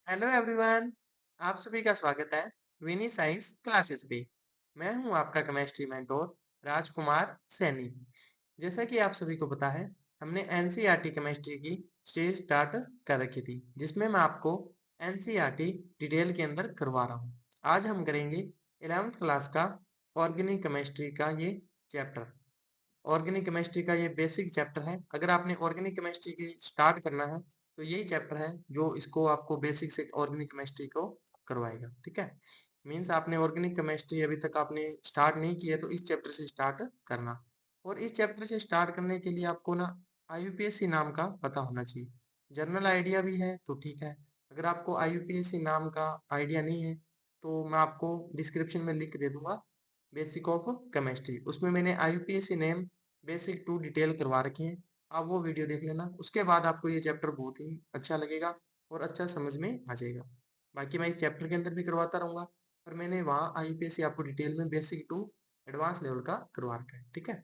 Hello everyone. आप सभी का स्वागत है विनी साइंस क्लासेस पे। मैं हूं आपका केमिस्ट्री मेंटोर राजकुमार सैनी। जैसा कि आप सभी को पता है, हमने एनसीईआरटी केमिस्ट्री की स्टेज स्टार्ट कर रखी थी, जिसमें मैं आपको एनसीईआरटी डिटेल के अंदर करवा रहा हूं। आज हम करेंगे 11th क्लास का ऑर्गेनिक केमिस्ट्री का ये चैप्टर। ऑर्गेनिक केमिस्ट्री का ये बेसिक चैप्टर है। अगर आपने ऑर्गेनिक केमिस्ट्री की स्टार्ट करना है तो यही चैप्टर है जो इसको आपको बेसिक से ऑर्गेनिक केमिस्ट्री को करवाएगा। ठीक है, मीन्स आपने ऑर्गेनिक केमिस्ट्री अभी तक आपने स्टार्ट नहीं की है तो इस चैप्टर से स्टार्ट करना। और इस चैप्टर से स्टार्ट करने के लिए आपको ना आईयूपीएससी नाम का पता होना चाहिए। जनरल आइडिया भी है तो ठीक है। अगर आपको आईयूपीएससी नाम का आइडिया नहीं है तो मैं आपको डिस्क्रिप्शन में लिंक दे दूंगा, बेसिक ऑफ केमिस्ट्री। उसमें मैंने IUPAC name basic to detail करवा रखी है। आप वो वीडियो देख लेना, उसके बाद आपको ये चैप्टर बहुत ही अच्छा लगेगा और अच्छा समझ में आ जाएगा। बाकी मैं इस चैप्टर के अंदर भी करवाता रहूंगा, पर मैंने वहाँ आईयूपीएससी आपको डिटेल में बेसिक टू एडवांस लेवल का करवा रखा है। ठीक है,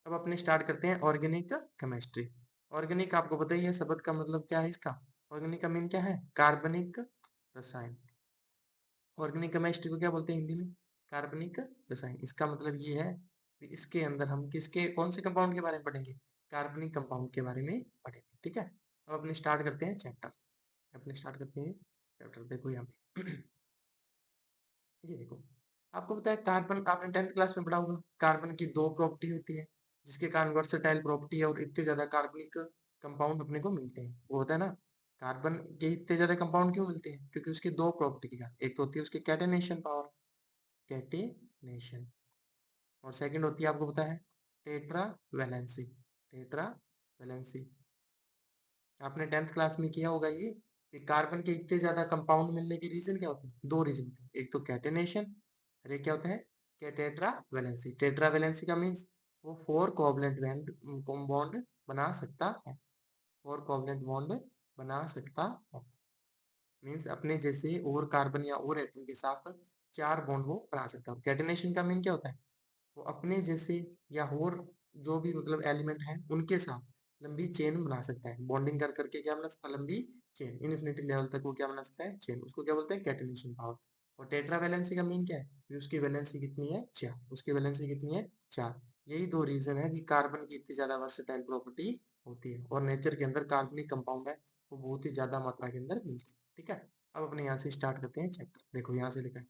अब अपने स्टार्ट करते हैं ऑर्गेनिक केमिस्ट्री। ऑर्गेनिक आपको पता ही है शब्द का मतलब क्या है इसका। ऑर्गेनिक का मीन क्या है? कार्बनिक रसायन। ऑर्गेनिक केमिस्ट्री को क्या बोलते हैं हिंदी में? कार्बनिक रसायन। इसका मतलब ये है कि इसके अंदर हम किसके कौन से कंपाउंड के बारे में पढ़ेंगे? कार्बनिक कंपाउंड के बारे में पढ़ेंगे। ठीक है, अब अपने स्टार्ट करते हैं चैप्टर। अपने स्टार्ट करते हैं चैप्टर। देखो यहाँ पे ये देखो, आपको पता है कार्बन, आपने 10th क्लास में पढ़ा होगा, कार्बन की दो प्रॉपर्टी होती है जिसके कारण वर्सेटाइल प्रॉपर्टी है और इतने ज्यादा कार्बनिक कंपाउंड अपने को मिलते हैं। वो होता है ना, कार्बन के इतने ज्यादा कंपाउंड क्यों मिलते हैं? क्योंकि उसकी दो प्रॉपर्टी का, एक तो होती है उसकी कैटेनेशन पावर, कैटेनेशन, और सेकंड होती है आपको पता है टेट्रा वैलेंसी। टेट्रा वैलेंसी आपने 10th क्लास में किया होगा ये, कि कार्बन के इतने ज्यादा कंपाउंड मिलने के रीजन क्या होते हैं? दो रीजन होते हैं, एक तो कैटेनेशन और एक क्या होता है कि टेट्रा वैलेंसी। टेट्रा वैलेंसी का मीन्स वो फोर कोवलेंट बॉन्ड बना सकता है। फोर कोवलेंट बॉन्ड बना सकता है, मीन्स अपने जैसे और कार्बन या और एटम के साथ चार बॉन्ड वो बना सकता है। कैटेनेशन का मीन क्या होता है? वो अपने जैसे या और जो भी मतलब एलिमेंट है उनके साथ लंबी चेन बना सकता है। बॉन्डिंग कर करके क्या बना सकता है? लंबी चेन, इन्फिनिटी लेवल तक वो क्या बना सकता है? चेन। उसको क्या बोलते हैं? Catenation power. और टेट्रा वैलेंसी का मीन क्या है? कि उसकी वैलेंसी कितनी है? चार। उसकी वैलेंसी कितनी है? चार। यही दो रीजन है कि कार्बन की इतनी ज्यादा वर्सेटाइल प्रॉपर्टी होती है और नेचर के अंदर कार्बनिक कंपाउंड है वो बहुत ही ज्यादा मात्रा के अंदर मिलती है। ठीक है, अब अपने यहाँ से स्टार्ट करते हैं चैप्टर। देखो यहाँ से लिखा है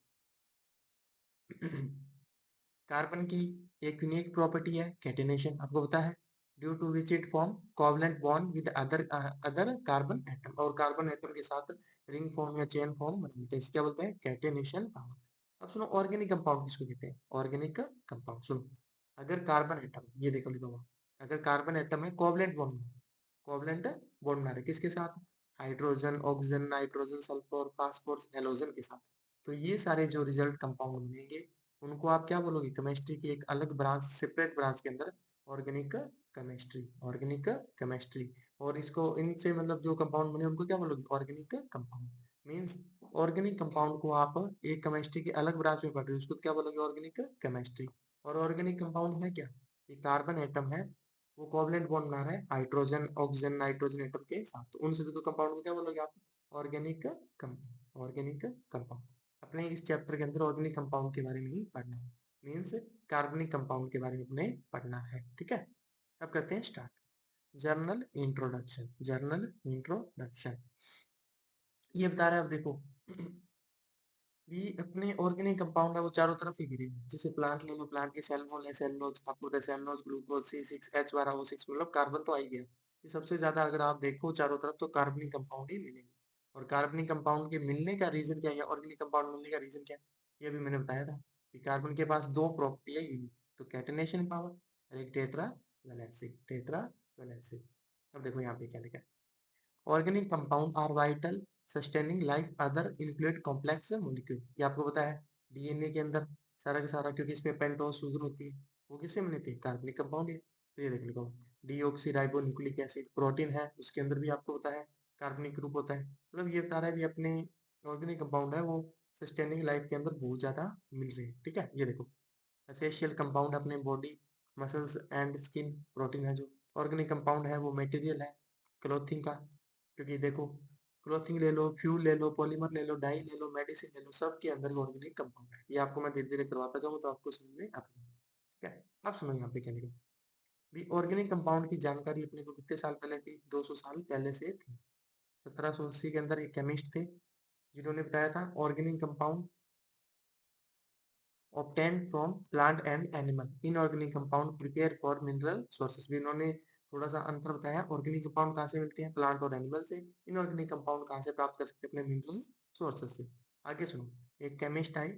कार्बन की एक यूनिक प्रॉपर्टी है कैटेनेशन, आपको पता है, due to which it form covalent bond with other other carbon atom, और कार्बन एटम के साथ रिंग फॉर्म या चेन फॉर्म बनाते हैं। इसे क्या बोलते हैं? Catenation power. अब सुनो, ऑर्गेनिक कंपाउंड किसको कहते हैं? ऑर्गेनिक कंपाउंड सुनो, अगर कार्बन एटम, ये देखो लिखा हुआ, अगर कार्बन एटम है कोवलेंट बॉन्ड, कोवलेंट बॉन्ड बना रहे किसके साथ? Hydrogen, oxygen, nitrogen, sulphur, phosphorus, halogen के साथ, तो ये सारे जो रिजल्ट कंपाउंड बनेंगे उनको आप क्या बोलोगे? केमिस्ट्री की एक अलग ब्रांच, सेपरेट ब्रांच के अंदर ऑर्गेनिक केमिस्ट्री, ऑर्गेनिक केमिस्ट्री। और इसको इनसे मतलब जो कंपाउंड बने उनको क्या बोलोगे? Organic compound. Means organic compound को आप एक केमिस्ट्री के अलग ब्रांच में पढ़ रहे हो, उसको क्या बोलोगे? Organic chemistry. और ऑर्गेनिक कंपाउंड है क्या? ये कार्बन एटम है, वो कोवलेंट बॉन्ड बना रहा है हाइड्रोजन, ऑक्सीजन, नाइट्रोजन एटम के साथ, तो उन सभी को कंपाउंड को क्या बोलोगे आप? Organic compound. Organic compound. अपने इस चैप्टर के अंदर ऑर्गेनिक कंपाउंड के बारे में ही पढ़ना है, मीन्स कार्बनिक कंपाउंड के बारे में अपने पढ़ना है। ठीक है, अब करते हैं start. Journal introduction. Journal introduction ये बता रहा है, अब देखो ये अपने ऑर्गेनिक कंपाउंड है वो चारों तरफ ही घिरे हुए हैं। जैसे प्लांट ले लो, प्लांट के सेलुलोज है, सेलुलोज आपको पता है, सेलुलोज, ग्लूकोज, C6H12O6, मतलब कार्बन तो आ ही गया। ये सबसे ज्यादा अगर आप देखो चारों तरफ तो कार्बनिक कंपाउंड ही मिलेंगे। और कार्बनिक कंपाउंड के मिलने का रीजन क्या है? ऑर्गेनिक कंपाउंड मिलने का रीजन क्या है? ये भी मैंने बताया था कि कार्बन के पास दो प्रॉपर्टी है यूनिक, तो कैटेनेशन पावर और एक टेट्रा वैलेंसी। Tetra valency. अब देखो यहाँ पे क्या लिखा है, organic compound are vital sustaining life other include complex molecule. ये आपको पता है डीएनए के अंदर सारा का सारा, क्योंकि इसमें पेंटोज शुगर होती है, वो किससे बनी थी? कार्बनिक कंपाउंड है। तो ये देख लो, deoxyribonucleic acid protein है, उसके अंदर भी आपको पता है कार्बनिक ग्रुप होता है। मतलब ये बता रहा है भी अपने ऑर्गेनिक कंपाउंड है वो सस्टेनिंग लाइफ के अंदर बहुत ज्यादा मिल रहे हैं। ठीक है, ये देखो एसेंशियल कंपाउंड अपने body, muscles and skin, protein है जो। ऑर्गेनिक कंपाउंड है वो मटेरियल है क्लोथिंग का, क्योंकि देखो क्लॉथिंग ले लो, फ्यूल ले लो, पॉलीमर ले लो, डाई ले लो, मेडिसिन ले लो, सब के अंदर ऑर्गेनिक कंपाउंड है। ये आपको मैं धीरे धीरे करवाता जाऊंगा तो आपको समझ में आता जाएगा। ठीक है, अब सुनो यहाँ पे क्या लिखा भी। ऑर्गेनिक कंपाउंड की जानकारी अपने को कितने साल पहले थी? 200 साल पहले से थी। 1780 के अंदर एक केमिस्ट थे जिन्होंने बताया था organic compound obtained from plant and animal, inorganic compound prepared for mineral sources। भी इन्होंने थोड़ा सा अंतर बताया, ऑर्गेनिक कंपाउंड कहाँ से मिलते हैं? प्लांट और एनिमल से। इनऑर्गेनिक कंपाउंड कहाँ से प्राप्त कर सकते हैं? अपने मिनरल सोर्सेस से। आगे सुनो, एक केमिस्ट आई,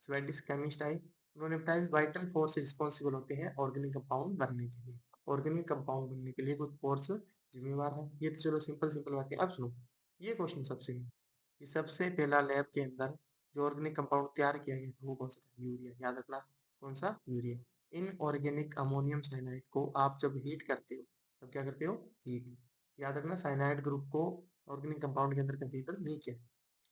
स्वेडिश केमिस्ट आई, उन्होंने बताया वाइटल फोर्स रिस्पॉन्सिबल होते हैं ऑर्गेनिक कंपाउंड बनने के लिए। ऑर्गेनिक कंपाउंड बनने के लिए कुछ फोर्स जिम्मेवार है। ये तो चलो सिंपल सिंपल बात है। अब सुनो ये क्वेश्चन सबसे, कि सबसे पहला लैब के अंदर जो ऑर्गेनिक कंपाउंड तैयार किया गया था वो कौन सा था? यूरिया। याद रखना, कौन सा? Urea. In organic ammonium cyanide को आप जब हीट करते हो तब क्या करते हो? हीट। याद रखना, साइनाइड ग्रुप को ऑर्गेनिक कंपाउंड के अंदर कंसीडर नहीं किया।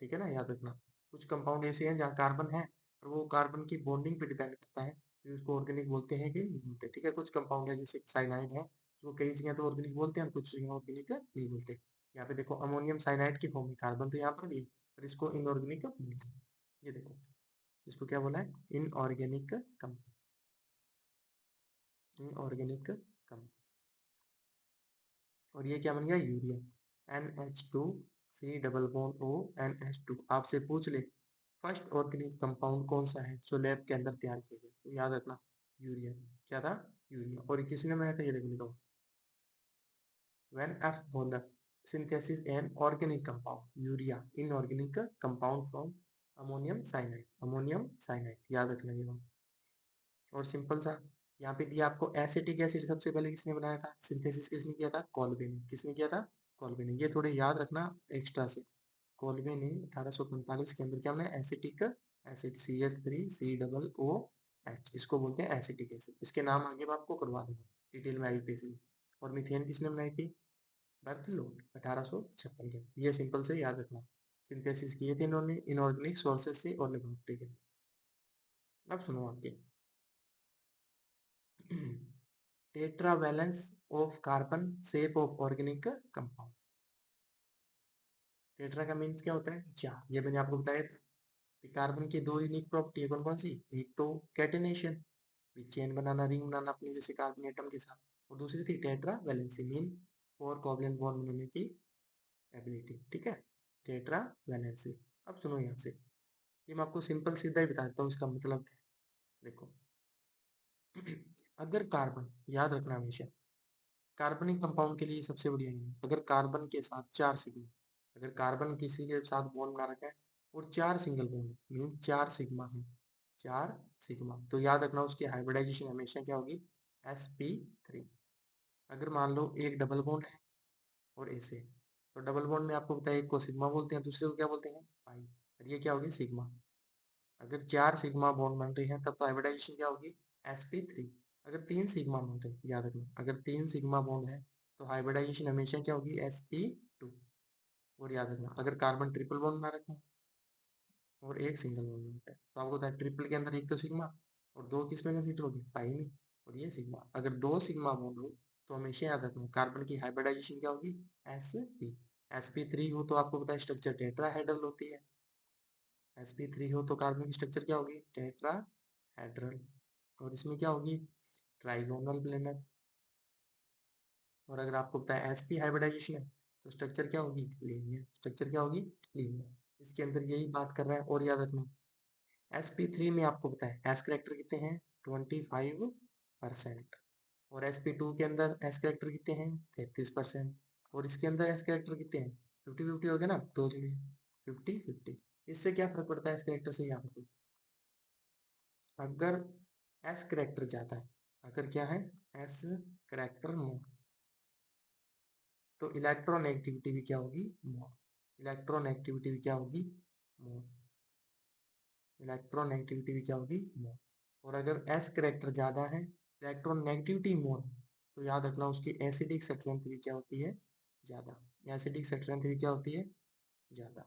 ठीक है ना, याद रखना। कुछ कंपाउंड ऐसे हैं जहाँ कार्बन है और वो कार्बन की बॉन्डिंग पे डिपेंड करता है, फिर उसको ऑर्गेनिक बोलते हैं कि नहीं बोलते। ठीक है, कुछ कंपाउंड है जैसे साइनाइड है जो कई जगह तो ऑर्गेनिक बोलते हैं और कुछ जगह ऑर्गेनिक नहीं बोलते। यहाँ पे देखो अमोनियम साइनाइड की फॉर्म में कार्बन तो यहाँ पर भी है, पर इसको इनऑर्गेनिक बोलते हैं। ये देखो इसको क्या बोला है? इनऑर्गेनिक कम, इनऑर्गेनिक कम। और ये क्या बन गया? Urea. NH2 C double bond O NH2। आपसे पूछ ले फर्स्ट ऑर्गेनिक कंपाउंड कौन सा है जो लैब के अंदर तैयार किया गया, तो याद रखना यूरिया। क्या था? यूरिया। और ये किसने बनाया था? ये देखो लिखा हुआ, When F. Bonner synthesis an organic compound urea inorganic compound from ammonium cyanide, ammonium cyanide। याद रखना ये बात। और सिंपल सा यहाँ पे दिया आपको एसिटिक एसिड सबसे पहले किसने बनाया था? सिंथेसिस किसने किया था? कॉल्बे ने। किसने किया था? कॉल्बे ने। ये थोड़े याद रखना एक्स्ट्रा से। कॉल्बे ने 1845 के अंदर क्या बनाया? Acetic acid CH3C O H, इसको बोलते हैं एसिटिक एसिड। इसके नाम आगे मैं आपको करवा दूंगा, डिटेल में आई पे। और मीथेन किसने बनाई थी? बर्थलो 1856 के। ये सिंपल से याद रखना, सिंथेसिस किए थे इन्होंने इनऑर्गेनिक सोर्सेज से और लेबोरेटरी के। अब सुनो आपके tetravalence of carbon shape of organic compound. Tetra का मीन्स क्या होता है? चार। ये मैंने आपको बताया था। कार्बन की दो यूनिक प्रॉपर्टी है, कौन कौन सी? एक तो कैटेनेशन, चेन बनाना, रिंग बनाना अपने जैसे कार्बन एटम के साथ, और दूसरी थी tetra valency, mean four covalent bond बनाने की एबिलिटी। ठीक है, टेट्रा वैलेंसी। अब सुनो यहाँ से, ये मैं आपको सिंपल सीधा ही बताता हूँ इसका मतलब क्या है। देखो अगर कार्बन, याद रखना हमेशा, कार्बनिक कंपाउंड के लिए सबसे बढ़िया है अगर कार्बन के साथ चार सिग्मा, अगर कार्बन किसी के साथ बॉन्ड बना रखा है और चार सिंगल बॉन्ड मीन चार सिग्मा है, चार सिग्मा, तो याद रखना उसकी हाइब्रिडाइजेशन हमेशा क्या होगी? sp3। अगर मान लो एक डबल बॉन्ड है और ऐसे, तो डबल बॉन्ड में आपको बताया एक को सिग्मा बोलते हैं, दूसरे को क्या बोलते हैं? पाई। और ये क्या होगी? सिग्मा। अगर चार सिग्मा बॉन्ड बन रही हैं तब तो हाइब्रिडाइजेशन क्या होगी? sp3। अगर तीन सिग्मा बॉन्ड है, याद रखना अगर तीन सिग्मा बॉन्ड है तो हाइब्रिडाइजेशन हमेशा क्या होगी? sp2। और याद रखना अगर कार्बन ट्रिपल बॉन्ड बना रखा है और एक सिंगल बॉन्ड बनता है तो आपको बताया ट्रिपल के अंदर एक तो सिग्मा और दो किस में कंसीडर होगी? पाई में। और ये सिग्मा, अगर दो सिग्मा बॉन्ड हो तो हमेशा याद रखना कार्बन की हाइब्रिडाइजेशन क्या होगी? sp। sp3 हो तो आपको पता है स्ट्रक्चर टेट्राहेड्रल होती है, sp3 हो तो कार्बन की स्ट्रक्चर क्या होगी? टेट्राहेड्रल। और इसमें क्या होगी? Trigonal planar. और अगर आपको पता है sp हाइब्रिडाइजेशन है तो स्ट्रक्चर क्या होगी? लीनियर। स्ट्रक्चर क्या होगी? लीनियर। इसके अंदर यही बात कर रहा है। और याद रखना sp3 में आपको पता है s करेक्टर कितने हैं? 25%। और sp2 के अंदर s करेक्टर कितने हैं? 33%। और इसके अंदर s करेक्टर कितने हैं? 50-50 हो गया ना दो जने, 50-50। इससे क्या फर्क पड़ता है s करेक्टर से? यहाँ पे अगर s करेक्टर जाता है, अगर क्या है s करेक्टर मोर, तो इलेक्ट्रॉन एक्टिविटी भी क्या होगी? मोर। इलेक्ट्रॉन एक्टिविटी भी क्या होगी? मोर। इलेक्ट्रॉन नेगेटिविटी भी क्या होगी? मोर। और अगर एस करेक्टर ज्यादा है, इलेक्ट्रॉन नेगेटिविटी मोर, तो याद रखना उसकी एसिडिक स्ट्रेंथ भी क्या होती है? ज्यादा। एसिडिक स्ट्रेंथ भी क्या होती है? ज्यादा।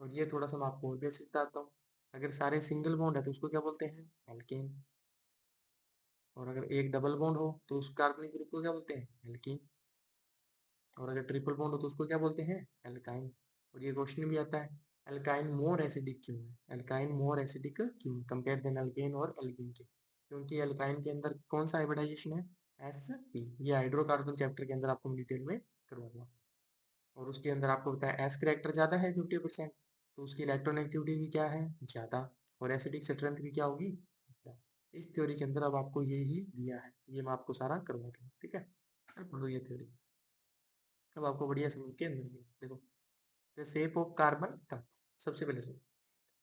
और ये थोड़ा सा मैं आपको और बेसिक बताता हूँ। अगर सारे सिंगल बॉन्ड है तो उसको क्या बोलते हैं? एल्केन। और अगर एक डबल बॉन्ड हो तो उस कार्बनिक ग्रुप को क्या बोलते हैं? एल्कीन। और अगर ट्रिपल बॉन्ड हो तो उसको क्या बोलते हैं? एल्काइन। और ये क्वेश्चन भी आता है, एल्काइन मोर एसिडिक क्यों है, एल्काइन मोर एसिडिक क्यों कंपेयर देन एल्केन और एल्कीन के, क्योंकि एल्काइन के अंदर कौन सा हाइब्रिडाइजेशन है, sp। ये हाइड्रोकार्बन चैप्टर के अंदर आपको डिटेल में करवाऊंगा। और उसके अंदर आपको बताया एस करेक्टर ज्यादा है 50%, तो उसकी इलेक्ट्रोनेगेटिविटी भी क्या है, ज्यादा, और एसिडिक स्ट्रेंथ भी क्या होगी, ज्यादा। इस थ्योरी के अंदर अब आपको ये ही दिया है, ये मैं आपको सारा करवा दूंगा, ठीक है। अब पढ़ो ये थ्योरी, अब आपको बढ़िया समझ के अंदर देखो, द शेप ऑफ कार्बन का सबसे पहले सुनो,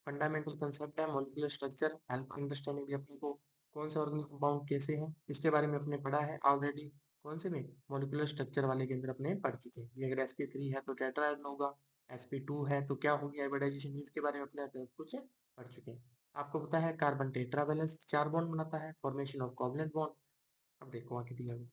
फंडामेंटल कंसेप्ट है मॉलिक्यूलर स्ट्रक्चर, हेल्प अंडरस्टैंडिंग भी अपने को कौन सा ऑर्गेनिक कंपाउंड कैसे है इसके बारे में अपने पढ़ा है ऑलरेडी, कौन से में मॉलिक्यूलर स्ट्रक्चर वाले के अंदर अपने पढ़ चुके हैं। ये अगर sp3 है तो टेट्राहेड्रल होगा, sp2 है तो क्या होगी हाइब्रिडाइजेशन, इसके बारे में अपने कुछ पढ़ चुके हैं। आपको पता है कार्बन टेट्रावेलेंस 4 बॉन्ड बनाता है, फॉर्मेशन ऑफ कोवलेंट बॉन्ड। अब देखो आगे दिया हुआ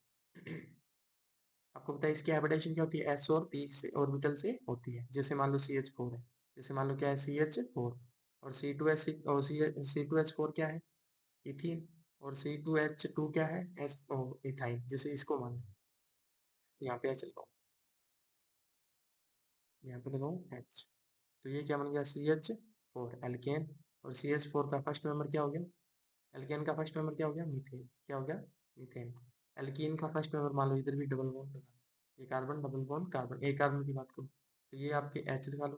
आपको पता है इसकी हाइब्रिडाइजेशन क्या होती है, s और p से ऑर्बिटल से होती है। जैसे मान लो CH4 है, जैसे मान लो क्या है CH4, और C2H और C2H4 क्या है, इथीन, और C2H2 क्या है, एस इथाइन। जैसे इसको मान लो यहाँ पे H लगाओ, यहाँ पे लगाओ H, तो ये क्या बन गया CH4 एल्केन, और CH4 का फर्स्ट मेंबर क्या हो गया, एल्केन का फर्स्ट मेंबर क्या हो गया, मीथेन। क्या हो गया, मीथेन। एल्कीन का फर्स्ट मेंबर मान लो इधर भी डबल बॉन्ड लगा, ये कार्बन डबल बॉन्ड कार्बन, एक कार्बन की बात करूँ तो ये आपके H लगा लो,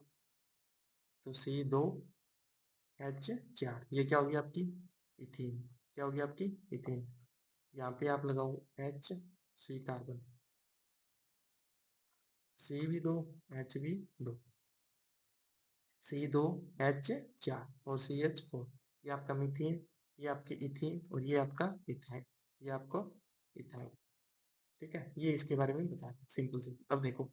तो C2H4, ये क्या होगी आपकी इथीन, क्या होगी आपकी इथीन। यहाँ पे आप लगाओ H, C कार्बन, C भी दो, H भी दो, C2H4 और CH4, ये आपका मीथेन, ये आपके इथीन, और ये आपका इथाइन, ये आपको इथाइन, ठीक है। ये इसके बारे में बता सिंपल सिंपल। अब देखो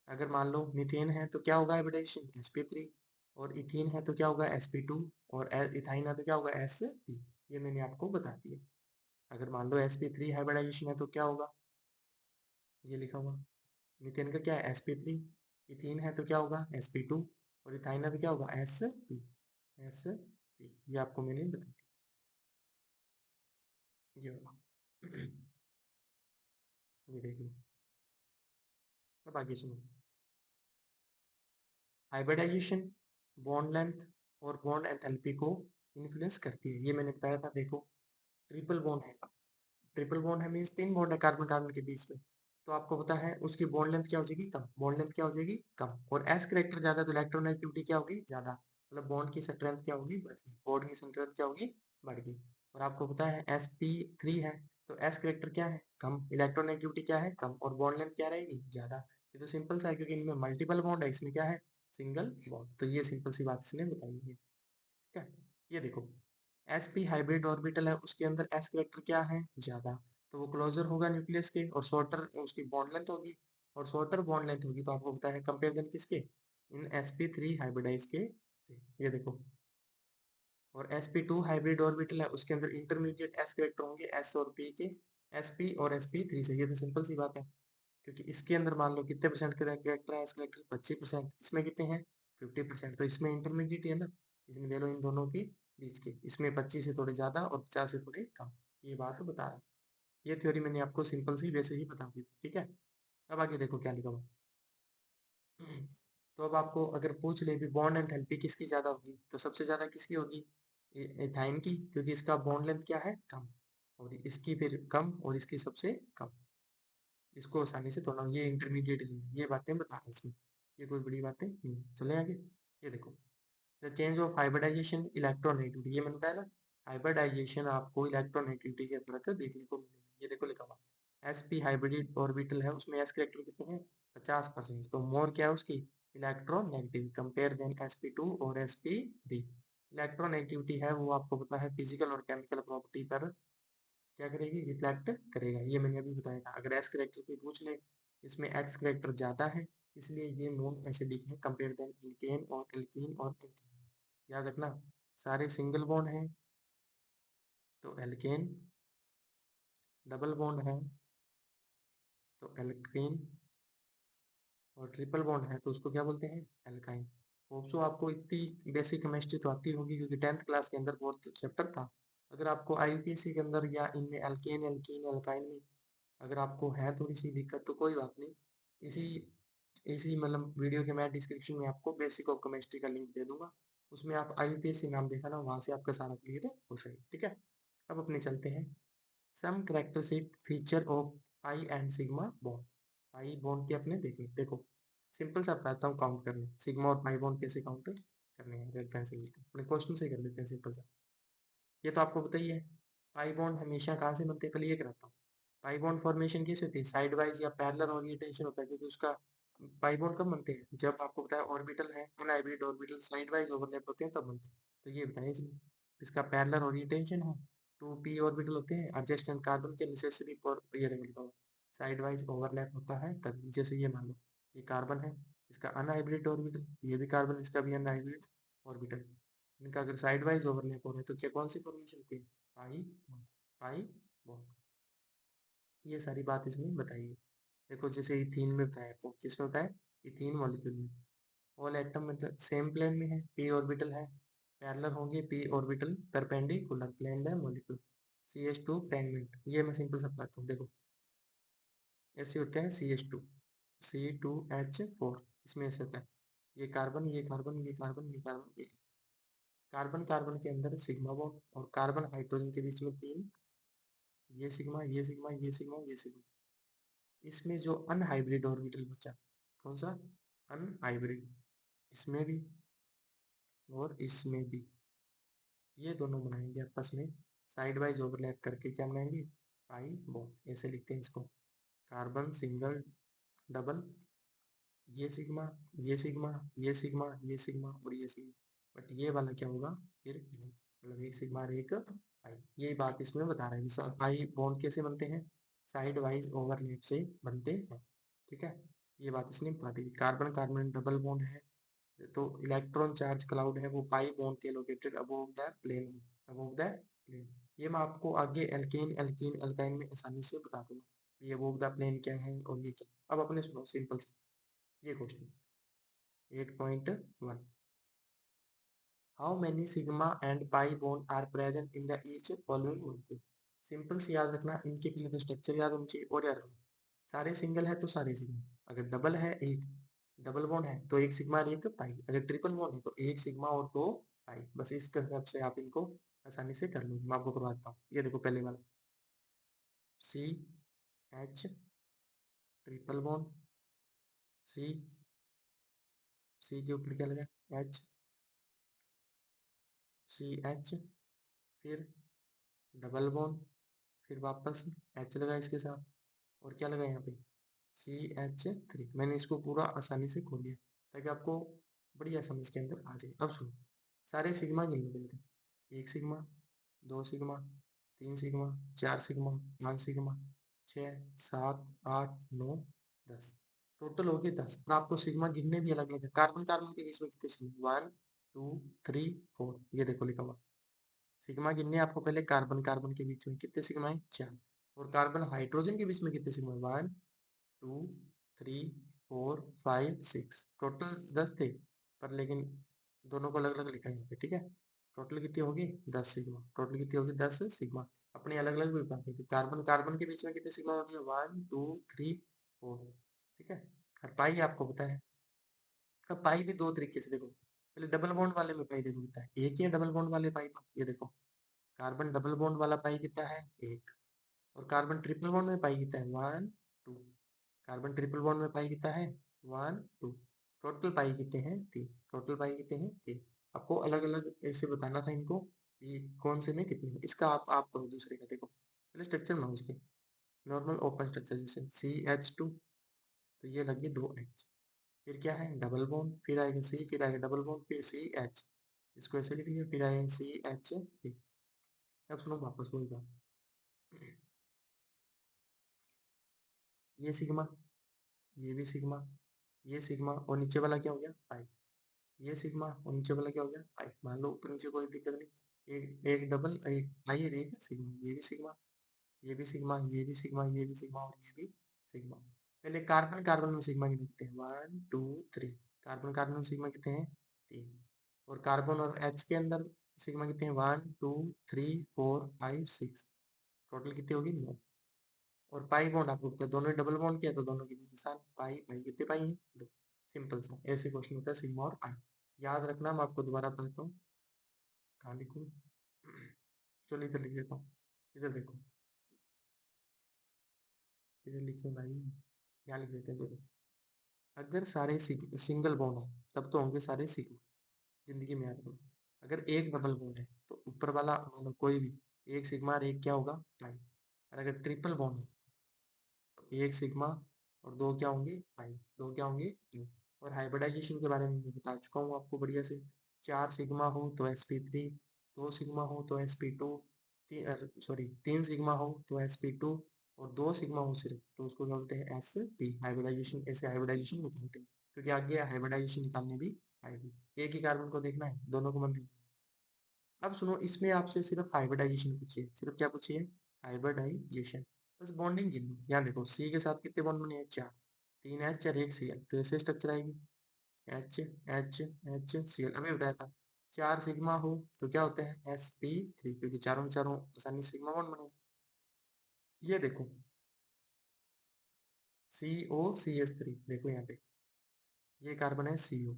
अगर मान लो मीथेन है तो क्या होगा हाइब्रिडाइजेशन sp3, और इथीन है तो क्या होगा sp2, और इथाइन है तो क्या होगा sp। ये मैंने आपको बता दिया। अगर मान लो sp3 हाइब्रिडाइजेशन है तो क्या होगा, ये लिखा हुआ मीथेन का क्या है sp3, इथीन है तो क्या होगा sp2, और इथाइन है तो क्या होगा sp। sp ये आपको मैंने बता दिया, ये होगा ये देख लो। अब आगे सुनो, हाइब्रिडाइजेशन बॉन्ड लेंथ और बॉन्ड एंथैल्पी को इन्फ्लुएंस करती है, ये मैंने बताया था। देखो ट्रिपल बॉन्ड है, ट्रिपल बॉन्ड है मीन्स 3 बॉन्ड है कार्बन कार्बन के बीच में, तो आपको पता है उसकी बॉन्ड लेंथ क्या हो जाएगी, कम, बॉन्ड लेंथ क्या हो जाएगी, कम, और एस करेक्टर ज्यादा तो इलेक्ट्रोनेगेटिविटी क्या होगी, ज्यादा, मतलब बॉन्ड की स्ट्रेंथ क्या होगी, बढ़ गई, बॉन्ड की स्ट्रेंथ क्या होगी, बढ़ गई। और आपको पता है sp3 है तो एस करेक्टर क्या है, कम, इलेक्ट्रोनेगेटिविटी क्या है, कम, और बॉन्ड लेंथ क्या रहेगी, ज्यादा। ये तो सिंपल सा है क्योंकि इनमें मल्टीपल बॉन्ड है, इसमें क्या है, सिंगल बॉन्ड। तो ये सिंपल सी बात इसने बताई है, ठीक है। ये देखो sp हाइब्रिड ऑर्बिटल है, उसके अंदर s करेक्टर क्या है, ज्यादा, तो वो क्लोजर होगा न्यूक्लियस के, और शॉर्टर उसकी बॉन्ड लेंथ होगी, और शॉर्टर बॉन्ड लेंथ होगी तो आपको पता है कंपेयर देन किसके, इन sp3 हाइब्रिडाइज के से। ये देखो, और sp2 हाइब्रिड ऑर्बिटल है, उसके अंदर इंटरमीडिएट s करेक्टर होंगे s और p के, sp और sp3 से। ये तो सिंपल सी बात है क्योंकि इसके अंदर मान लो कितने परसेंट के करेक्टर है, s करेक्टर 25%, इसमें कितने हैं 50%, तो इसमें इंटरमीडिएट है ना, इसमें ले लो इन दोनों की बीच के, इसमें 25 से थोड़े ज्यादा और 50 से थोड़े कम, ये बात बता रहा हूँ। ये थ्योरी मैंने आपको सिंपल सी वैसे ही बता दी, ठीक है। अब आगे देखो क्या लिखा हुआ तो अब आपको अगर पूछ ले भी बॉन्ड एंथैल्पी किसकी ज्यादा होगी, तो सबसे ज्यादा किसकी होगी, एथाइन की, क्योंकि इसका बॉन्ड लेंथ क्या है, कम, और इसकी फिर कम, और इसकी सबसे कम। इसको आसानी से तोड़ना, ये इंटरमीडिएट है, ये बातें बता रहे हैं इसमें, ये कोई बड़ी बातें नहीं। चले आगे, ये देखो the change of hybridization electronegativity, ये मैंने बताया ना, हाइब्रिडाइजेशन आपको इलेक्ट्रोनेगेटिविटी के अंतर्गत देखने को मिलेगी। ये देखो लिखा हुआ sp हाइब्रिड ऑर्बिटल है, उसमें s करेक्टर कितने हैं 50%, तो मोर क्या है उसकी इलेक्ट्रोनेगेटिव कंपेयर देन sp2 और sp3। इलेक्ट्रोनेगेटिविटी है वो आपको पता है फिजिकल और केमिकल प्रॉपर्टी पर क्या करेगी, रिफ्लेक्ट करेगा। ये मैंने अभी बताया था। अगर एस करेक्टर की पूछ ले, इसमें एक्स करेक्टर ज्यादा है, इसलिए ये मोर एसिडिक है कंपेयर देन एल्केन और एल्कीन और एल्कीन। याद रखना सारे सिंगल बॉन्ड हैं तो एल्केन, डबल बॉन्ड है तो एल्कीन, और ट्रिपल बॉन्ड है तो उसको क्या बोलते हैं, एल्काइन। होप्सो आपको इतनी बेसिक केमिस्ट्री तो आती होगी क्योंकि 10th क्लास के अंदर बहुत चैप्टर था। अगर आपको आईयूपीएससी के अंदर या इनमें एल्केन एल्कीन एल्काइन में अगर आपको है थोड़ी सी दिक्कत तो कोई बात नहीं, इसी इसी मतलब वीडियो के मैं डिस्क्रिप्शन में आपको बेसिक ऑफ केमिस्ट्री का लिंक दे दूंगा। उसमें आप IUPAC नाम देखा ना, वहां से आपका सारा क्लियर हो जाएगा। ठीक है, अब अपने चलते हैं some characteristic feature of pi and sigma bond. Pi bond के अपने देखें, देखो सिंपल सा बताता हूँ काउंट करने, सिग्मा और पाई बॉन्ड कैसे काउंट करने हैं। रेड पेंसिल लेके अपने क्वेश्चन से कर लेते हैं सिंपल सा। ये तो आपको पता ही है, पाई बॉन्ड हमेशा कहाँ से बनते हैं, पहले ये कराता हूँ। पाई बॉन्ड फॉर्मेशन कैसे होती है, साइड वाइज या पैरेलल ओरिएंटेशन होता है, क्योंकि उसका पाई बॉन्ड कब बनते हैं, जब आपको पता है ऑर्बिटल है, unhybrid orbital side wise overlap होते हैं तब बनते हैं। तो ये बताया इसने, इसका पैरेलल ओरिएंटेशन है, 2p ऑर्बिटल होते हैं एडजेसेंट कार्बन के नेसेसरी फॉर, ये देखो लिखा हुआ साइड वाइज ओवरलैप होता है तब। जैसे ये मान लो ये कार्बन है, इसका अनहाइब्रिड ऑर्बिटल, ये भी कार्बन, इसका भी अनहाइब्रिड ऑर्बिटल, इनका अगर साइड वाइज ओवरलैप हो रहा है तो क्या कौन सी फॉर्मेशन होती है, पाई बॉन्ड। पाई बॉन्ड, ये सारी बात इसमें बताई है। देखो जैसे इथीन में बताया, आपको किसमें होता है, इथीन मॉलिक्यूल में ऑल एटम मतलब सेम प्लेन में है, p ऑर्बिटल है, पैरेलल होंगे p ऑर्बिटल परपेंडिकुलर प्लेन है मॉलिक्यूल, CH2 फ्रेगमेंट। ये मैं सिंपल सा बताता हूँ, देखो ऐसे होते हैं CH2, C2H4, इसमें ऐसे होता है, ये कार्बन ये कार्बन ये कार्बन ये कार्बन ये कार्बन, कार्बन के अंदर सिग्मा बॉन्ड, और कार्बन हाइड्रोजन के बीच में तीन, ये सिग्मा ये सिग्मा ये सिग्मा ये सिग्मा। इसमें जो अनहाइब्रिड ऑर्बिटल बचा, कौन सा, अनहाइब्रिड, इसमें भी और इसमें भी, ये दोनों बनाएंगे आपस में साइड वाइज ओवरलैप करके, क्या बनाएंगे, पाई बॉन्ड। ऐसे लिखते हैं इसको, कार्बन सिंगल डबल, ये सिग्मा ये सिग्मा ये सिग्मा ये सिग्मा और ये सिग्मा, बट ये वाला क्या होगा फिर नहीं। मतलब एक सिग्मा और एक पाई, यही बात इसमें बता रहे हैं। पाई बॉन्ड कैसे बनते हैं, साइड वाइज ओवरलैप से बनते हैं। ठीक है, ये बात इसने बता दी। कार्बन कार्बन डबल बॉन्ड है, तो इलेक्ट्रॉन चार्ज क्लाउड है वो पाई बॉन्ड के located above the plane, above the plane. ये मैं आपको आगे एल्केन एल्कीन एल्काइन में आसानी से बता दूंगा, ये अबोव द प्लेन क्या है और ये क्या। अब अपने सुनो सिंपल से ये question 8.1, how many sigma and pi bond are present in the each following molecule. Simple से याद रखना, इनके पहले तो स्ट्रक्चर याद होना चाहिए, और याद रखना सारे सिंगल है तो सारे सिग्मा, अगर डबल है एक डबल बॉन्ड है तो एक सिग्मा और एक पाई, अगर ट्रिपल बॉन्ड है तो एक सिग्मा और दो पाई। बस इस कंसेप्ट से आप इनको आसानी से कर लो, मैं आपको करवाता हूँ। ये देखो पहले वाला CH ट्रिपल बॉन्ड, सी सी के ऊपर क्या लगा HCH, फिर डबल बॉन्ड, फिर वापस H लगा इसके साथ, और क्या लगा यहाँ पे CH3। मैंने इसको पूरा आसानी से खोल दिया ताकि आपको बढ़िया समझ के अंदर आ जाए। अब सुनो, सारे सिग्मा गिन लो पहले, एक सिग्मा, दो सिग्मा, तीन सिग्मा, चार सिग्मा, पाँच सिग्मा, 6 7 8 9 10, टोटल हो गए 10। और आपको सिग्मा गिनने भी अलग अलग है, कार्बन कार्बन के बीच में कितने सिग्मा, 1 2 3 4, ये देखो लिखा हुआ। सिग्मा गिनने आपको पहले, कार्बन कार्बन के बीच में कितने सिग्मा है, 4, और कार्बन हाइड्रोजन के बीच में कितने सिग्मा, 1 2 3 4 5 6, टोटल 10 थे, पर लेकिन दोनों को अलग अलग लिखा है यहाँ पे। ठीक है, टोटल कितनी होगी 10 सिग्मा, टोटल कितनी होगी 10 सिग्मा। अपने अलग अलग भी बात है, कार्बन कार्बन के बीच में कितने सिग्मा होगी, 1 2 3 4। ठीक है, और पाई आपको पता है। अब पाई भी दो तरीके से देखो, पहले डबल बॉन्ड वाले में पाई देखो कितना है, एक ही है डबल बॉन्ड वाले पाई में, ये देखो कार्बन डबल बॉन्ड वाला पाई कितना है, एक, और कार्बन ट्रिपल बॉन्ड में पाई कितना है, 1 2, कार्बन ट्रिपल बॉन्ड में पाई कितना है, 1 2, टोटल पाई कितने हैं, 3, टोटल पाई कितने हैं, 3। आपको अलग अलग ऐसे बताना था इनको कि कौन से में कितने हैं। इसका आप करो दूसरे का, देखो पहले स्ट्रक्चर बनाओ इसके, नॉर्मल ओपन स्ट्रक्चर जैसे CH2, तो ये लगी 2H, फिर क्या है डबल बॉन्ड, फिर आएगा C, फिर आएगा डबल बॉन्ड, फिर CH, इसको ऐसे लिख दिया, फिर आएगा CH3। अब सुनो वापस वही बात, ये सिग्मा, ये भी सिग्मा, ये सिग्मा, और नीचे वाला क्या हो गया पाई, ये सिग्मा और नीचे वाला क्या हो गया पाई। मान लो ऊपर नीचे कोई दिक्कत नहीं, एक एक डबल एक पाई और एक सिग्मा, ये भी सिग्मा, ये भी सिग्मा, ये भी सिग्मा, ये भी सिग्मा और ये भी सिग्मा। पहले कार्बन कार्बन में सिग्मा कितने होते हैं, 1 2 3, कार्बन कार्बन में सिग्मा कितने हैं, 3, और कार्बन और H के अंदर सिग्मा कितने हैं, 1 2 3 4 5 6, टोटल कितनी होगी 9। और पाई बॉन्ड आपको पता है, दोनों डबल बॉन्ड किया तो दोनों के निशान पाई पाई, कितने पाई हैं, 2। सिंपल सा ऐसे क्वेश्चन होता है सिग्मा और पाई। याद रखना, मैं आपको दोबारा बताता हूँ। कहाँ लिखूँ? चलो इधर लिख देता हूँ। इधर देखो, इधर लिखो भाई। क्या लिख देते हैं देखो। अगर सारे सिंगल बॉन्ड है तब तो होंगे सारे सिग्मा। जिंदगी में याद रखो। अगर एक डबल बॉन्ड है तो ऊपर वाला मतलब कोई भी एक सिग्मा और एक क्या होगा, पाई। और अगर ट्रिपल बॉन्ड है तो एक सिग्मा और दो क्या होंगे, पाई। दो क्या होंगे, टू। और हाइब्रिडाइजेशन के बारे में मैं बता चुका हूँ आपको बढ़िया से। चार सिग्मा हो तो sp3, दो सिग्मा हो तो sp2, सॉरी तीन सिग्मा हो तो sp2, और दो सिग्मा हो सिर्फ तो उसको क्या बोलते हैं, sp। हाइब्रिडाइजेशन, ऐसे हाइब्रिडाइजेशन निकालते हैं क्योंकि आगे हाइब्रिडाइजेशन निकालने भी आएगी। एक ही कार्बन को देखना है, दोनों को मत देखना। अब सुनो, इसमें आपसे सिर्फ हाइब्रिडाइजेशन पूछिए, सिर्फ क्या पूछिए, हाइब्रिडाइजेशन। बस बॉन्डिंग गिनो। यहाँ देखो सी के साथ कितने बॉन्ड बने हैं, चार। तीन एच और एक सी एल, तो ऐसे स्ट्रक्चर आएगी। H H H C L, अभी बताया था। चार सिग्मा हो तो क्या होता है, sp3, क्योंकि चारों के चारों आसानी से सिग्मा बॉन्ड बने। ये देखो COCH3, देखो यहाँ पे ये कार्बन है CO,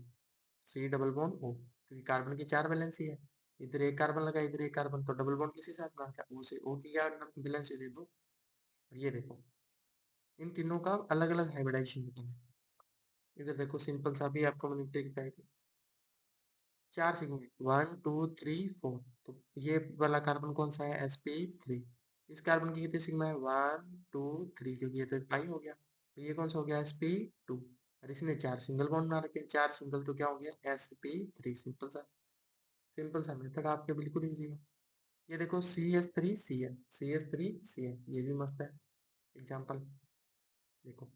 C double bond O, क्योंकि कार्बन की चार वैलेंसी है। इधर एक कार्बन लगा, इधर एक कार्बन, तो डबल बॉन्ड किसी साथ बना था, O से O की क्या वैलेंसी दे दो। और ये देखो इन तीनों का अलग अलग हाइब्रिडाइजेशन होता है। इधर देखो सिंपल सा भी आपको मैंने ट्रिक बताई थी। चार सिग्मा, 1 2 3 4, तो ये वाला कार्बन कौन सा है, sp3। इस कार्बन की कितनी सिग्मा है, 1 2 3, क्योंकि ये तो पाई हो गया, तो ये कौन सा हो गया, sp2। और इसने चार सिंगल बॉन्ड बना रखे, चार सिंगल तो क्या हो गया, sp3। सिंपल सा मेथड आपके बिल्कुल इजी है। ये देखो CH3Cl, CH3Cl, ये भी मस्त है एग्जाम्पल। देखो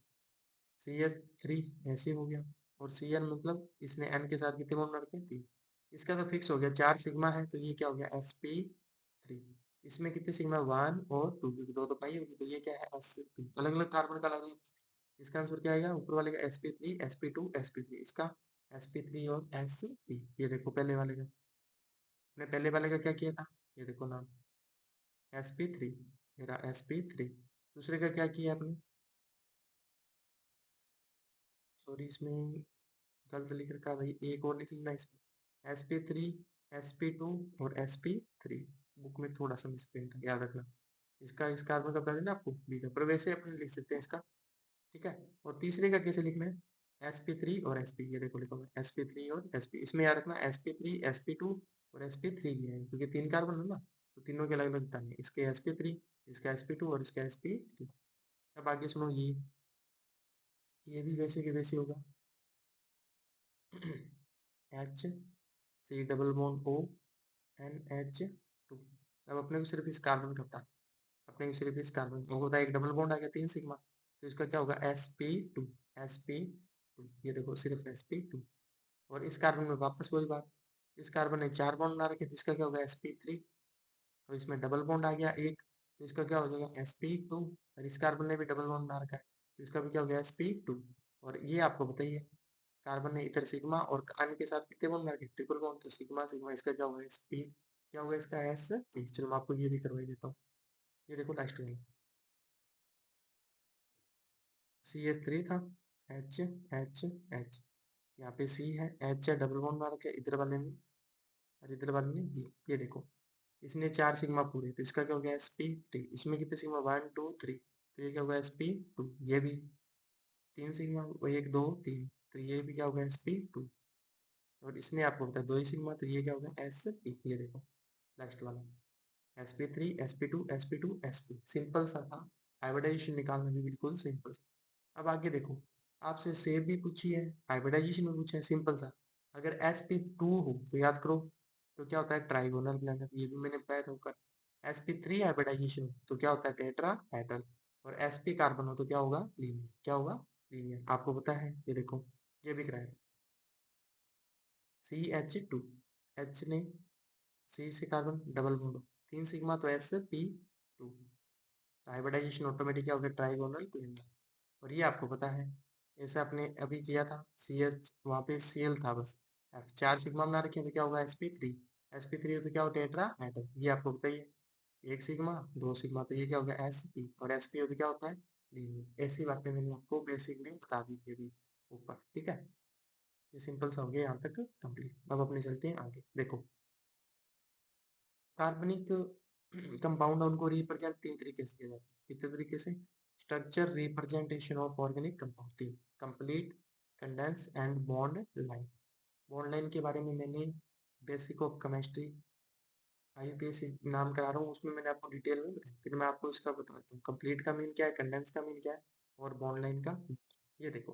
CH3 ऐसे हो गया, और Cl मतलब इसने N के साथ कितने बॉन्ड बना रखे, तीन। इसका तो फिक्स हो गया, चार सिग्मा है तो ये क्या हो गया, sp3। इसमें कितने सिग्मा, वन और टू, क्योंकि दो तो पाई होगी, तो ये क्या है, sp। अलग अलग कार्बन का अलग अलग। इसका आंसर क्या आएगा, ऊपर वाले का sp3 sp2 sp3, इसका sp3 और sp। ये देखो पहले वाले का, ने पहले वाले का क्या किया था, ये देखो नाम, sp3, मेरा sp3। दूसरे का क्या किया आपने, सॉरी इसमें गलत लिख रखा है भाई, एक और लिख लेना इसमें, sp3 sp2 और sp3। बुक में थोड़ा सा मिसप्रिंट है, याद रखना। इसका इस कार्बन का बता देना आपको बी का, पर वैसे अपने लिख सकते हैं इसका, ठीक है। और तीसरे का कैसे लिखना है, sp3 और sp, ये देखो लिखा हुआ है sp3 और sp। इसमें याद रखना sp3 sp2 और sp3 भी है, क्योंकि तीन कार्बन है ना, तो तीनों के अलग अलग बताने हैं। इसके sp3, इसका sp2 और इसका sp3। अब आगे सुनो, ये भी वैसे के वैसे होगा। H C double bond O NH2। अब अपने को सिर्फ इस कार्बन का पता है, अपने को सिर्फ इस कार्बन का होता है, एक डबल बॉन्ड आ गया, तीन सिग्मा, तो इसका क्या होगा, sp2। sp2, ये देखो सिर्फ sp2। और इस कार्बन में वापस वही बात, इस कार्बन ने चार बॉन्ड बना रखे, तो इसका क्या होगा, sp3। और इसमें डबल बॉन्ड आ गया एक, तो इसका क्या हो जाएगा, sp2। और इस कार्बन ने भी डबल बॉन्ड बना रखा है, तो इसका भी क्या हो गया, sp2। और ये आपको बताइए, कार्बन ने इधर सिग्मा और अन्य के साथ कितने बॉन्ड बना रखे, ट्रिपल बॉन्ड, तो सिग्मा सिग्मा इसका क्या होगा, sp। क्या होगा इसका, sp। चलो मैं आपको ये भी करवा देता हूँ। ये देखो लास्ट वाला, CH3 था, H H H, यहाँ पे C है, H है, डबल बॉन्ड बना रखे इधर वाले में, और इधर वाले में ये देखो इसने चार सिग्मा पूरे, तो इसका क्या हो गया, sp3। इसमें कितने सिग्मा, 1 2 3, तो ये क्या होगा, sp2। ये भी तीन सिग्मा, वो एक दो तीन, तो ये भी क्या होगा, sp2। और इसने आपको बताया दो ही सिग्मा, तो ये क्या होगा, sp। ये देखो लास्ट वाला, sp3 sp2 sp2 sp। Simple सा था, हाइब्रिडाइजेशन निकालना भी बिल्कुल सिंपल। अब आगे देखो, आपसे सेव भी पूछी है, हाइब्रिडाइजेशन में पूछा है, सिंपल सा। अगर sp2 हो तो याद करो, तो क्या होता है, ट्राइगोनल प्लैनेट, ये भी मैंने बताया था ऊपर। sp3 हाइब्रिडाइजेशन तो क्या होता है, टेट्रा हेड्रल। और sp कार्बन हो तो क्या होगा, लीनियर। क्या होगा, लीनियर, आपको पता है, ये देखो ये भी कराया। CH2, H ने C से कार्बन डबल बॉन्ड, तीन सिग्मा, तो sp2। हाइब्रिडाइजेशन ऑटोमेटिक क्या हो गया, ट्राइगोनल प्लेन। और ये आपको पता है, ऐसे आपने अभी किया था, CH वहाँ पे Cl था बस, चार सिग्मा बना रखे हैं, तो क्या होगा, sp3। sp3 हो तो क्या हो, टेट्रा एटम, ये आपको बताइए। एक सिग्मा दो सिग्मा, तो ये क्या होगा, sp। और sp हो तो क्या होता है, लीनियर। ऐसी बातें मैंने आपको बेसिक में बता दी थी अभी ऊपर, ठीक है। ये सिंपल सा हो गया यहाँ तक कंप्लीट। अब अपने चलते हैं आगे। देखो कार्बनिक कंपाउंड उनको रिप्रेजेंट तीन तरीके से किया जाता है। कितने तरीके से? Structure representation of organic compound तीन, complete, condense and bond line. Bond line के बारे में मैंने बेसिक ऑफ केमिस्ट्री आईयूपीएसी नाम करा रहा हूँ, उसमें मैंने आपको डिटेल में बताया। फिर मैं आपको इसका बताता हूँ कंप्लीट का मीन क्या है, कंडेंस का मीन क्या है और बॉन्ड लाइन का। ये देखो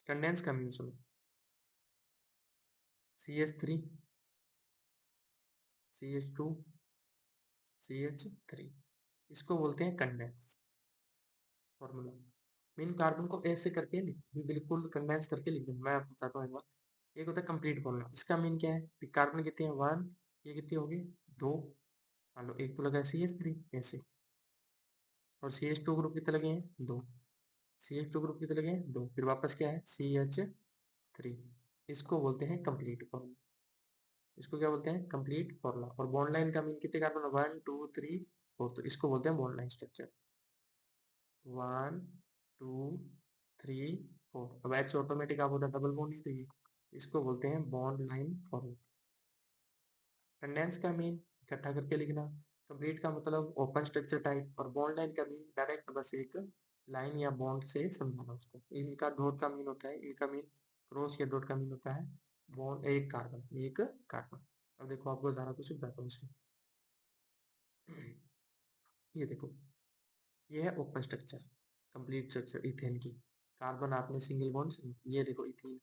कंडेंस का मीन सुनो, CH3 CH2 CH3, इसको बोलते हैं कंडेंस। फॉर्मूला मीन कार्बन को ऐसे करके लिख, बिल्कुल कंडेंस करके लिख दूँ। मैं आपको बताता हूँ एक बार। एक होता है कंप्लीट फॉर्मूला, इसका मीन क्या है, कार्बन कितने हैं 1, ये कितने हो गए 2, मान लो एक तो लगा CH3 ऐसे, और CH2 ग्रुप कितने लगे हैं 2, CH2 ग्रुप कितने लगे हैं 2, फिर वापस क्या है CH3। इसको बोलते हैं कंप्लीट फॉर्मूला। इसको क्या बोलते हैं कंप्लीट फॉर्मूला। और बॉन्ड लाइन का मीन कितने कार्बन 1 2 3 4, तो इसको बोलते हैं बॉन्ड लाइन स्ट्रक्चर। 1 2 3 4। अब H ऑटोमेटिक आप होता है डबल बॉन्ड, नहीं तो ये इसको बोलते हैं बॉन्ड लाइन फॉर्मूला। कंडेंस का मीन इकट्ठा करके लिखना, कंप्लीट का मतलब ओपन स्ट्रक्चर टाइप, और बॉन्ड लाइन का मीन डायरेक्ट बस एक लाइन या बॉन्ड से समझाना उसको। इनका डॉट का मीन होता है, इनका मीन क्रॉस या डॉट का मीन होता है बॉन्ड, एक कार्बन एक कार्बन। अब देखो आपको ज़्यादा कुछ बताता हूँ इसमें। ये देखो ये है open structure, complete structure ethane की। कार्बन आपने सिंगल बॉन्ड, ये देखो ethane,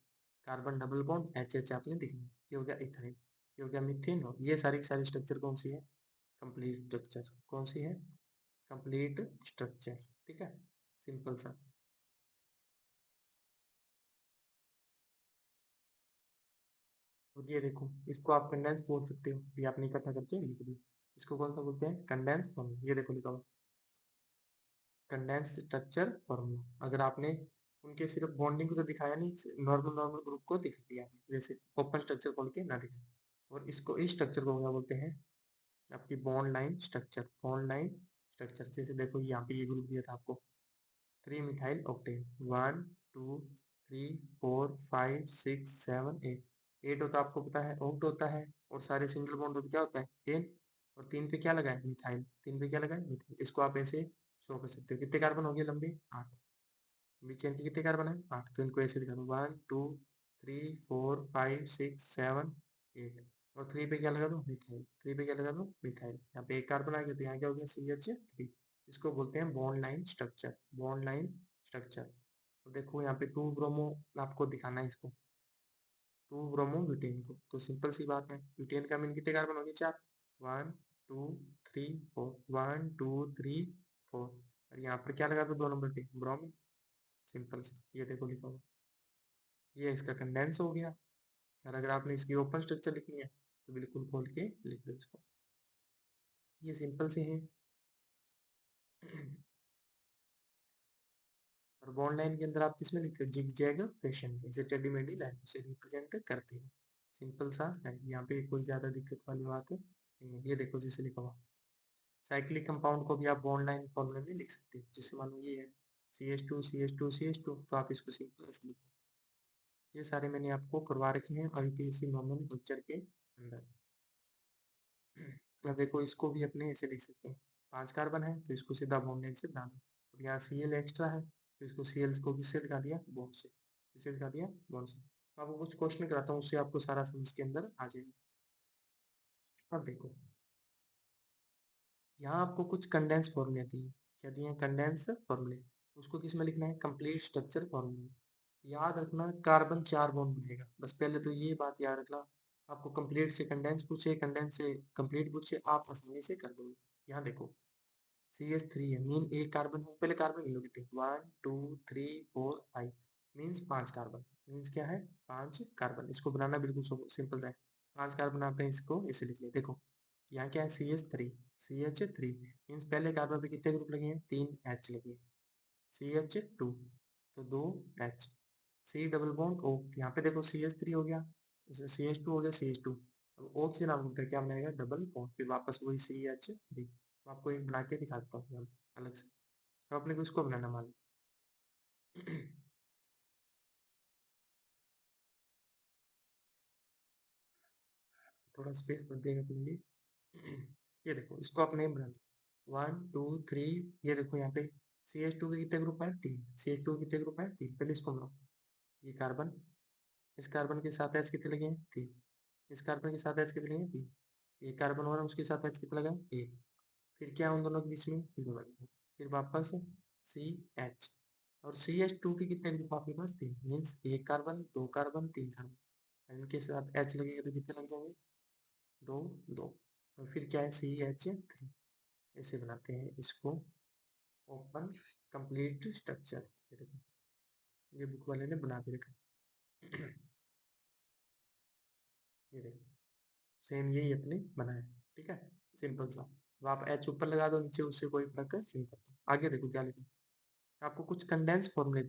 carbon double bond H H आपने देखना, ये हो गया इथाइन, ये हो गया मीथेन, और ये सारी की सारी स्ट्रक्चर कौन सी है, कंप्लीट स्ट्रक्चर। कौन सी है, कंप्लीट स्ट्रक्चर। ठीक है, सिंपल सा। और ये देखो इसको आप कंडेंस बोल सकते हो, ये आपने इकट्ठा करके लिख दिया। इसको कौन सा बोलते हैं कंडेंस फॉर्मूला। ये देखो लिखा हुआ कंडेंस स्ट्रक्चर फॉर्मूला। अगर आपने उनके सिर्फ बॉन्डिंग को तो दिखाया नहीं, नॉर्मल नॉर्मल ग्रुप को दिखा दिया, जैसे ओपन स्ट्रक्चर खोल के ना दिखा। और इसको इस स्ट्रक्चर को क्या बोलते हैं, आपकी bond line structure. Bond line structure जैसे देखो यहाँ पे ये ग्रुप दिया था आपको, 3 मिथाइल ऑक्टेन, 1 2 3 4 5 6 7 8। 8 होता है आपको पता है ऑक्ट होता है, और सारे सिंगल बॉन्ड होते क्या होता है 10, और 3 पे क्या लगा है मिथाइल, 3 पे क्या लगा है मिथाइल। इसको आप ऐसे शो कर सकते हो। कितने कार्बन हो गए लंबे 8, बीच के कितने कार्बन है 8, तो इनको ऐसे दिखा दो 1 2 3 4 5 6 7 8, और 3 पे क्या लगा दो मिथाइल, 3 पे क्या लगा दो मिथाइल। यहाँ पे एक कार्बन आ गया तो यहाँ क्या हो गया CH3। इसको बोलते हैं bond line structure, bond line structure. तो देखो यहाँ पे 2 ब्रोमो आपको दिखाना है इसको, 2 ब्रोमो ब्यूटेन को, तो सिंपल सी बात है ब्यूटेन का मीन कितने कार्बन हो गए 4, 1 2 3 4, 1 2 3 4, और यहाँ पर क्या लगा दो 2 नंबर पे ब्रोमीन। सिंपल सा, ये देखो लिखा हुआ, ये इसका कंडेंस हो गया। और अगर आपने इसकी ओपन स्ट्रक्चर लिखनी है तो बिल्कुल खोल के लिख दो इसको, ये सिंपल से है। और बॉन्ड लाइन के अंदर आप किसमें लिखते हो जिग जैग फैशन में, जैसे टेडी मेडी लाइन से रिप्रेजेंट करते हैं। सिंपल सा है, यहाँ पे कोई ज्यादा दिक्कत वाली बात नहीं है। ये देखो जैसे लिखा हुआ साइक्लिक कंपाउंड को भी आप बॉन्ड लाइन फॉर्मूले में लिख सकते हो। जैसे मान लो ये है CH2 CH2 CH2, तो आप इसको सिंपल ऐसे लिखो। ये सारे मैंने आपको करवा रखे हैं IUPAC नॉर्मल लेक्चर के अंदर। अब देखो इसको भी अपने ऐसे लिख सकते हैं, 5 कार्बन है तो इसको सीधा बॉन्ड लाइन से बना दो। अब यहाँ Cl एक्स्ट्रा है तो इसको Cl को किससे दिखा दिया बॉन्ड से, किससे दिखा दिया बॉन्ड से। आपको कुछ क्वेश्चन कराता हूँ, उससे आपको सारा समझ के अंदर आ जाएगा। अब देखो यहाँ आपको कुछ कंडेंस फॉर्मूले दिए, क्या दिए कंडेंस फॉर्मूले, उसको किस में लिखना है कंप्लीट स्ट्रक्चर फॉर्मूले। याद रखना कार्बन 4 बॉन्ड बनेगा, बस पहले तो ये बात याद रखना। आपको कंप्लीट से कंडेंस पूछे, कंडेंस से कंप्लीट पूछे, आप आसानी से कर दोगे। यहाँ देखो CH3 है, मीन एक कार्बन है, पहले कार्बन गिनो कितने 1 2 3 4 5, मीन्स 5 कार्बन, मीन्स क्या है 5 कार्बन। इसको बनाना बिल्कुल सिंपल है, 5 कार्बन आते हैं, इसको ऐसे लिख लिया। देखो यहाँ क्या है CH3 मीन्स पहले कार्बन पे कितने ग्रुप लगे हैं 3 H लगे हैं, CH2 तो 2 H, C double bond O, यहाँ पे देखो CH3 हो गया, CH2 हो गया CH2, अब ऑक्सीजन आप उनका क्या बनाएगा डबल बॉन्ड, फिर वापस वही CH3। आपको एक बना के दिखाता हूँ मैं अलग से। तो अपने को इसको बनाना मान लो थोड़ा स्पेस मत देगा अपने लिए। ये देखो, इसको आप नेम बना लो। 1 2 3। ये देखो यहाँ पे CH2 के कितने ग्रुप है? 3। CH2 के कितने ग्रुप है? 3। पहले इसको बनाओ। ये कार्बन, इस कार्बन के साथ H कितने लगे हैं? 3। इस कार्बन के साथ H कितने लगे हैं? 3। ये कार्बन और उसके साथ H कितना लगा है? 1। फिर क्या उन दोनों के बीच में? 0 लगा है। फिर वापस CH, और CH2 के कितने ग्रुप आपके पास? 3। मीन्स एक कार्बन, 2 कार्बन, 3 कार्बन। इनके साथ H लगेगा तो कितने लग जाएंगे? 2 2। और फिर क्या है? CH3। ऐसे बनाते हैं इसको ओपन कंप्लीट स्ट्रक्चर। ये बुक वाले ने बना के रखा। ये देखो, सेम यही अपने बना है। ठीक है, सिंपल सा। अब आप एच ऊपर लगा दो, नीचे उससे कोई फर्क है, सिंपल। आगे देखो क्या लिखा, आपको कुछ कंडेंस फॉर्मूले